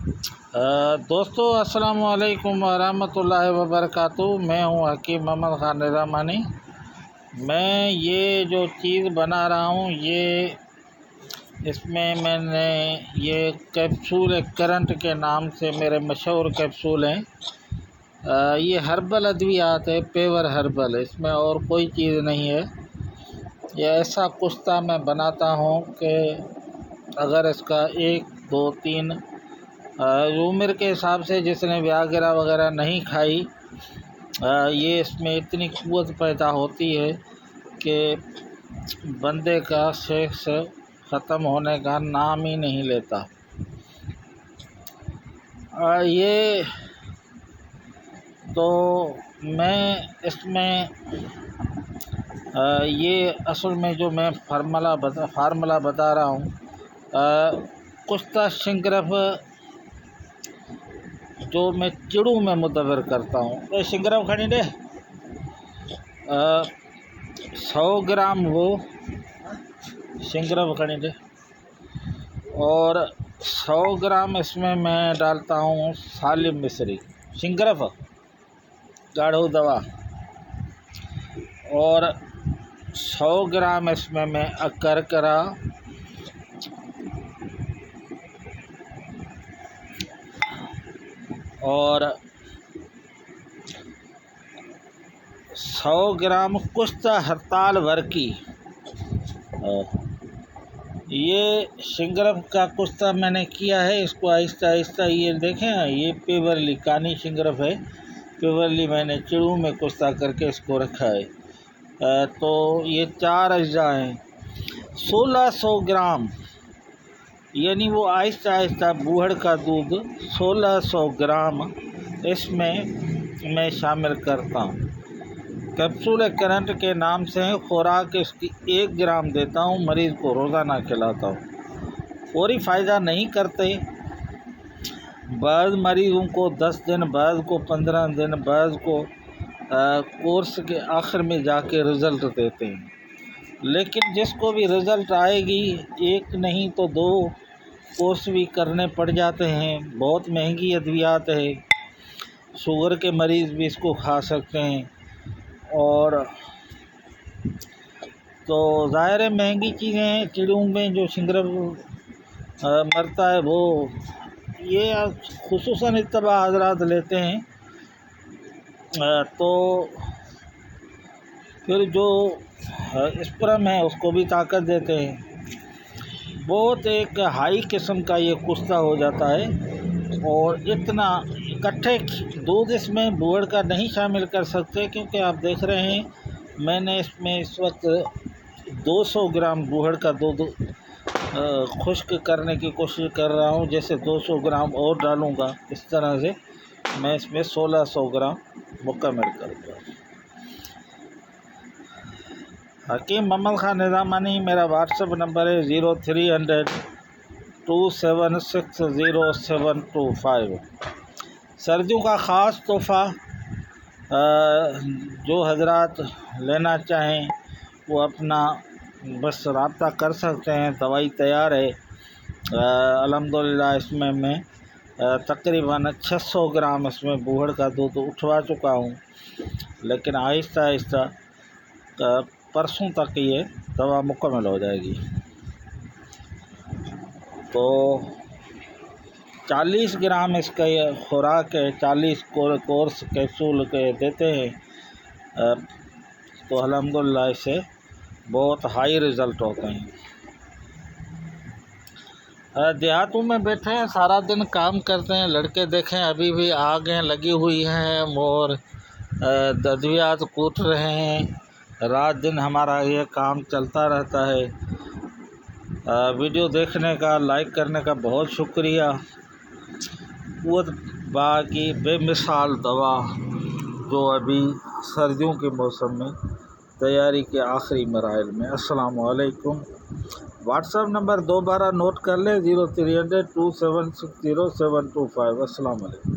دوستو السلام علیکم ورحمۃ اللہ وبرکاتہ۔ میں ہوں حکیم محمد خان نظامانی۔ میں یہ جو چیز بنا رہا ہوں اس میں نے یہ کیپسول کرنٹ کے نام سے میرے مشہور کیپسول ہیں۔ یہ ہربل ادویات ہے، پیور ہربل، اس میں اور کوئی چیز نہیں ہے۔ یہ ایسا کشتہ میں بناتا ہوں کہ اگر اس کا 1 2 3 عمر کے حساب سے جس نے ویاگرا وغیرہ نہیں کھائی، یہ اس میں اتنی قوت پیدا ہوتی ہے کہ بندے کا سیکس ختم ہونے کا نام ہی نہیں لیتا۔ یہ تو میں اس میں یہ اصل میں جو میں فارمولہ بتا رہا ہوں، کشتہ شنگرف جو میں چڑوں میں مدور کرتا ہوں۔ شنگرف کھڑی دے 100 گرام وہ شنگرف کھڑی دے، اور 100 گرام اس میں ڈالتا ہوں سالم مصری شنگرف گاڑھو دوا، اور 100 گرام اس میں اکرکرا، اور 100 گرام کشتہ ہرتال ورکی۔ یہ شنگرف کا کشتہ میں نے کیا ہے، اس کو آہستہ آہستہ یہ دیکھیں، یہ پیورلی کانی شنگرف ہے، پیورلی میں نے چڑوں میں کشتہ کر کے اس کو رکھا ہے۔ تو یہ 4 اجزاء ہیں۔ 1600 گرام، یعنی وہ آہستہ آہستہ بوہڑ کا دودھ 1600 گرام اس میں شامل کرتا ہوں۔ کیپسول کرنٹ کے نام سے خوراک اس کی 1 گرام دیتا ہوں، مریض کو روزانہ کھلاتا ہوں۔ فوری فائدہ نہیں کرتے، بعض مریضوں کو 10 دن، بعض کو 15 دن، بعض کو کورس کے آخر میں جا کے رزلٹ دیتے ہیں، لیکن جس کو بھی رزلٹ آئے گی، 1 نہیں تو 2 کورس بھی کرنے پڑ جاتے ہیں۔ بہت مہنگی ادویات ہے، شوگر کے مریض بھی اس کو کھا سکتے ہیں، اور تو ظاہر ہے مہنگی چیزیں ہیں۔ چڑوں میں جو شنگرف مرتا ہے وہ یہ خصوصاً اتباع حضرات لیتے ہیں، تو پھر جو اسپرم ہے اس کو بھی طاقت دیتے ہیں۔ بہت ایک ہائی قسم کا یہ کشتہ ہو جاتا ہے، اور اتنا اکٹھے دودھ اس میں بوہڑ کا نہیں شامل کر سکتے، کیونکہ آپ دیکھ رہے ہیں میں نے اس وقت 200 گرام بوہڑ کا دودھ خشک کرنے کی کوشش کر رہا ہوں، جیسے 200 گرام اور ڈالوں گا، اس طرح سے میں اس میں 1600 گرام مکمل کروں گا۔ حکیم محمد خان نظامانی میرا واٹسپ نمبر ہے 0300 2760725۔ سردیوں کا خاص تحفہ جو حضرات لینا چاہیں وہ اپنا بس رابطہ کر سکتے ہیں۔ دوائی تیار ہے الحمدللہ۔ اس میں تقریباً 600 گرام اس میں بوہڑ کا دودھ اٹھوا چکا ہوں، لیکن آہستہ آہستہ پرسوں تک یہ دوا مکمل ہو جائے گی۔ تو 40 گرام اس کا یہ خوراک ہے، 40 کورس کیپسول کے دیتے ہیں، تو الحمدللہ اس سے بہت ہائی رزلٹ ہوتے ہیں۔ دیہاتوں میں بیٹھے ہیں، سارا دن کام کرتے ہیں، لڑکے دیکھیں ابھی بھی آگیں لگی ہوئی ہیں اور ادویات کوٹ رہے ہیں۔ رات دن ہمارا یہ کام چلتا رہتا ہے۔ ویڈیو دیکھنے کا، لائک کرنے کا بہت شکریہ۔ قوت با کی بے مثال دوا جو ابھی سردیوں کے موسم میں تیاری کے آخری مراحل میں۔ السلام علیکم۔ واٹسپ نمبر دوبارہ نوٹ کر لیں 0300 2760725۔ السلام علیکم۔